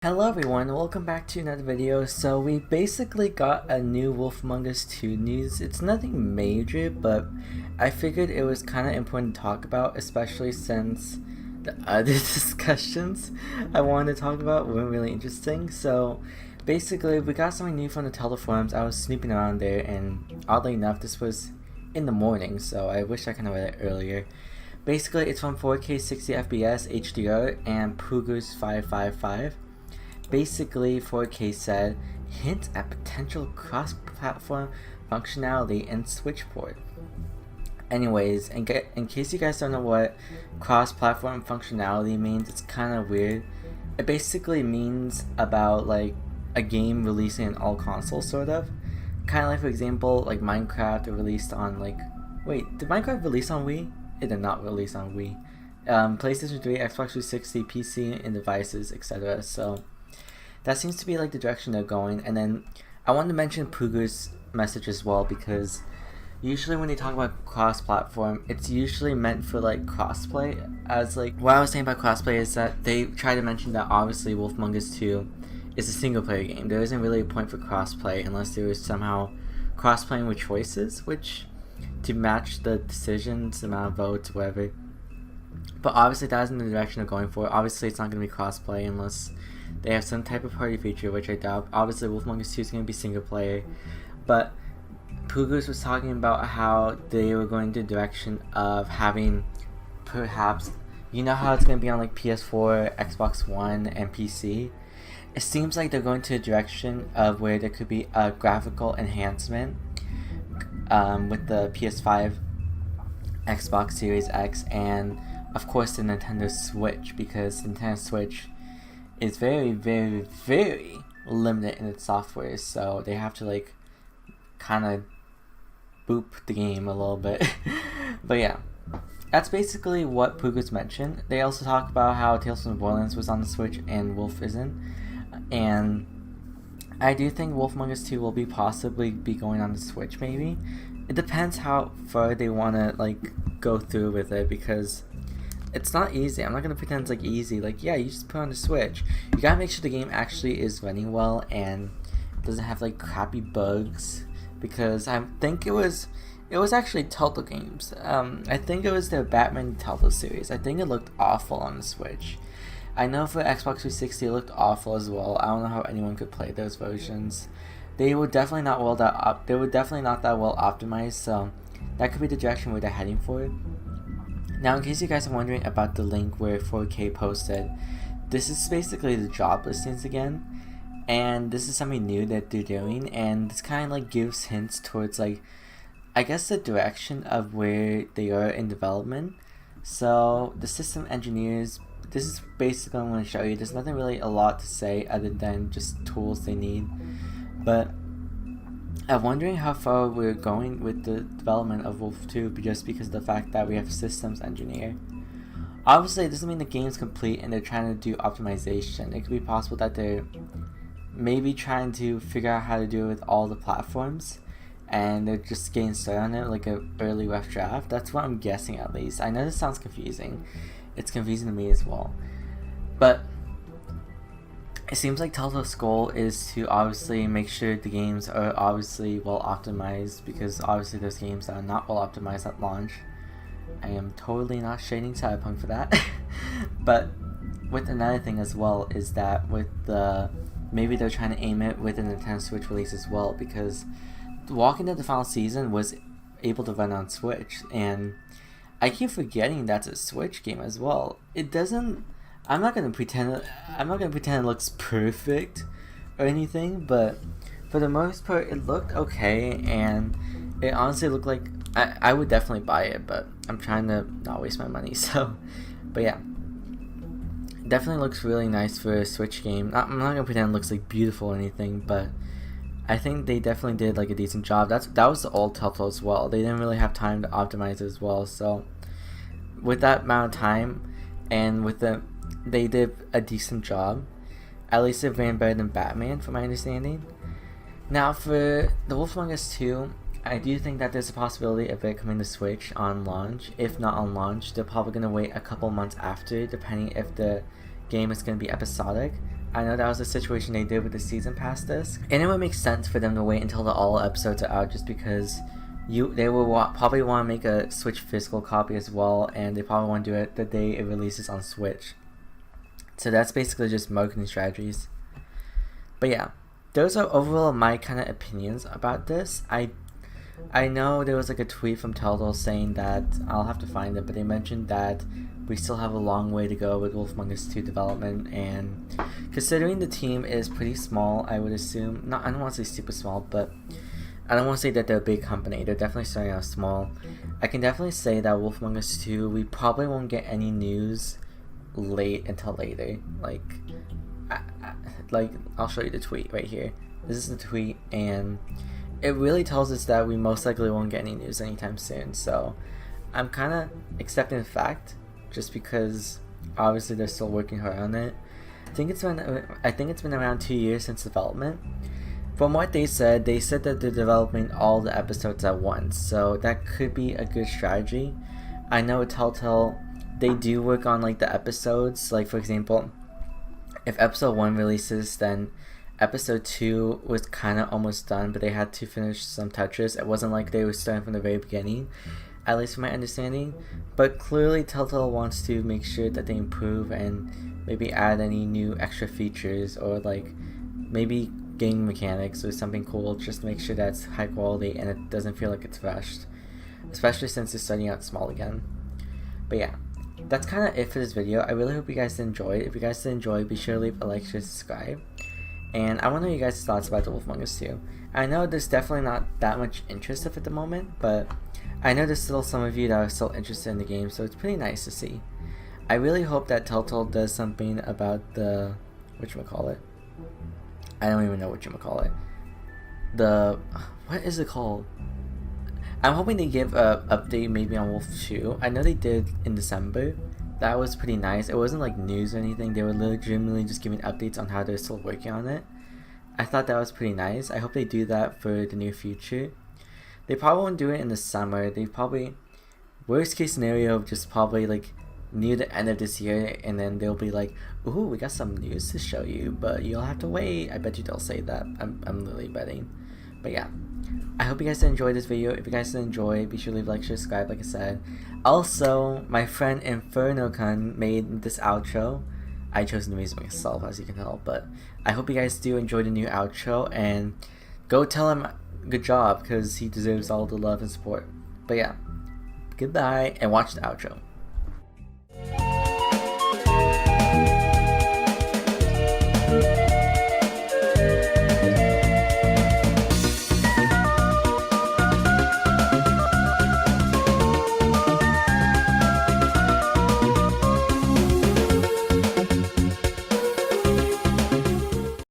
Hello everyone, welcome back to another video. So we basically got a new Wolf Among Us 2 news. It's nothing major, but I figured it was kind of important to talk about, especially since the other discussions I wanted to talk about weren't really interesting. So basically we got something new from the Telltale forums. I was snooping around there, and oddly enough this was in the morning, so I wish I could have read it earlier. Basically it's from 4K 60 FPS HDR and Pugus 555. Basically, 4K said, hints at potential cross-platform functionality in Switch port. Anyways, in case you guys don't know what cross-platform functionality means, it's kind of weird. It basically means about like a game releasing on all consoles, sort of. Kind of like, for example, like Minecraft released on like... Wait, did Minecraft release on Wii? It did not release on Wii. PlayStation 3, Xbox 360, PC, and devices, etc. So that seems to be like the direction they're going. And then I wanted to mention Pugu's message as well, because usually when they talk about cross-platform, it's usually meant for like crossplay. As like what I was saying about crossplay is that they try to mention that obviously Wolf Among Us 2 is a single-player game. There isn't really a point for crossplay unless there is somehow cross-playing with choices, which to match the decisions, the amount of votes, whatever. But obviously that isn't the direction they're going for. Obviously it's not going to be crossplay unless they have some type of party feature, which I doubt. Obviously Wolf Among Us 2 is going to be single player. But Pugus was talking about how they were going the direction of having perhaps, you know how it's going to be on like PS4, Xbox One, and PC? It seems like they're going to a direction of where there could be a graphical enhancement with the PS5, Xbox Series X, and of course the Nintendo Switch, because the Nintendo Switch is very, very, very limited in its software, so they have to like kind of boop the game a little bit. But yeah, that's basically what Pugus mentioned. They also talk about how Tales from the Borderlands was on the Switch and Wolf isn't, and I do think Wolf Among Us 2 will possibly be going on the Switch. Maybe it depends how far they want to like go through with it, because it's not easy. I'm not gonna pretend it's like easy. Like, yeah, you just put on the Switch. You gotta make sure the game actually is running well and doesn't have like crappy bugs. Because I think it was actually Telltale Games. I think it was their Batman Telltale series. I think it looked awful on the Switch. I know for Xbox 360 it looked awful as well. I don't know how anyone could play those versions. They were definitely not that well optimized. So that could be the direction where they're heading for. Now, in case you guys are wondering about the link where 4K posted, this is basically the job listings again, and this is something new that they're doing, and this kind of like gives hints towards like, I guess, the direction of where they are in development. So the system engineers, this is basically what I'm going to show you. There's nothing really a lot to say other than just tools they need, but I'm wondering how far we're going with the development of Wolf 2 just because of the fact that we have a systems engineer. Obviously, it doesn't mean the game's complete and they're trying to do optimization. It could be possible that they're maybe trying to figure out how to do it with all the platforms and they're just getting started on it like an early rough draft. That's what I'm guessing, at least. I know this sounds confusing. It's confusing to me as well. But it seems like Telltale's goal is to obviously make sure the games are obviously well optimized, because obviously there's games that are not well optimized at launch. I am totally not shading Cyberpunk for that. But with another thing as well is that with the, maybe they're trying to aim it with the Nintendo Switch release as well, because Walking Dead the final season was able to run on Switch, and I keep forgetting that's a Switch game as well. It doesn't, I'm not gonna pretend it looks perfect or anything, but for the most part it looked okay, and it honestly looked like I would definitely buy it, but I'm trying to not waste my money. So, but yeah, definitely looks really nice for a Switch game. I'm not gonna pretend it looks like beautiful or anything, but I think they definitely did like a decent job. That was the old Telltale as well. They didn't really have time to optimize it as well, so with that amount of time and with they did a decent job. At least it ran better than Batman, from my understanding. Now for the Wolf Among Us 2, I do think that there's a possibility of it coming to Switch on launch. If not on launch, they're probably going to wait a couple months after, depending if the game is going to be episodic. I know that was the situation they did with the season pass disc, and it would make sense for them to wait until the all episodes are out, just because they will probably want to make a Switch physical copy as well, and they probably want to do it the day it releases on Switch. So that's basically just marketing strategies. But yeah, those are overall my kind of opinions about this. I know there was like a tweet from Telltale saying that, I'll have to find it, but they mentioned that we still have a long way to go with Wolf Among Us 2 development, and considering the team is pretty small, I would assume, I don't want to say super small, but I don't want to say that they're a big company. They're definitely starting out small. I can definitely say that Wolf Among Us 2, we probably won't get any news until later. Like I'll show you the tweet right here. This is the tweet, and it really tells us that we most likely won't get any news anytime soon. So I'm kind of accepting the fact, just because obviously they're still working hard on it. I think it's been around 2 years since development. From what they said that they're developing all the episodes at once, so that could be a good strategy. I know with Telltale, they do work on like the episodes. Like for example, if episode 1 releases, then episode 2 was kind of almost done, but they had to finish some touches. It wasn't like they were starting from the very beginning, at least from my understanding. But clearly Telltale wants to make sure that they improve and maybe add any new extra features, or like maybe game mechanics or something cool, just to make sure that's high quality and it doesn't feel like it's rushed, especially since it's starting out small again. But yeah, that's kind of it for this video. I really hope you guys enjoyed. If you guys did enjoy, be sure to leave a like, share, subscribe. And I want to know you guys' thoughts about the Wolf Among Us 2. I know there's definitely not that much interest of it at the moment, but I know there's still some of you that are still interested in the game, so it's pretty nice to see. I really hope that Telltale does something about the, whatchamacallit? I don't even know whatchamacallit. What is it called? I'm hoping they give a update maybe on Wolf 2. I know they did in December. That was pretty nice. It wasn't like news or anything. They were legitimately just giving updates on how they're still working on it. I thought that was pretty nice. I hope they do that for the near future. They probably won't do it in the summer. They probably, worst case scenario, just probably like near the end of this year, and then they'll be like, ooh, we got some news to show you, but you'll have to wait. I bet you they'll say that. I'm literally betting. But yeah, I hope you guys enjoyed this video. If you guys did enjoy, be sure to leave a like, share, subscribe, like I said. Also, my friend InfernoCon made this outro. I chose the music myself, as you can tell, but I hope you guys do enjoy the new outro, and go tell him good job, because he deserves all the love and support. But yeah, goodbye, and watch the outro.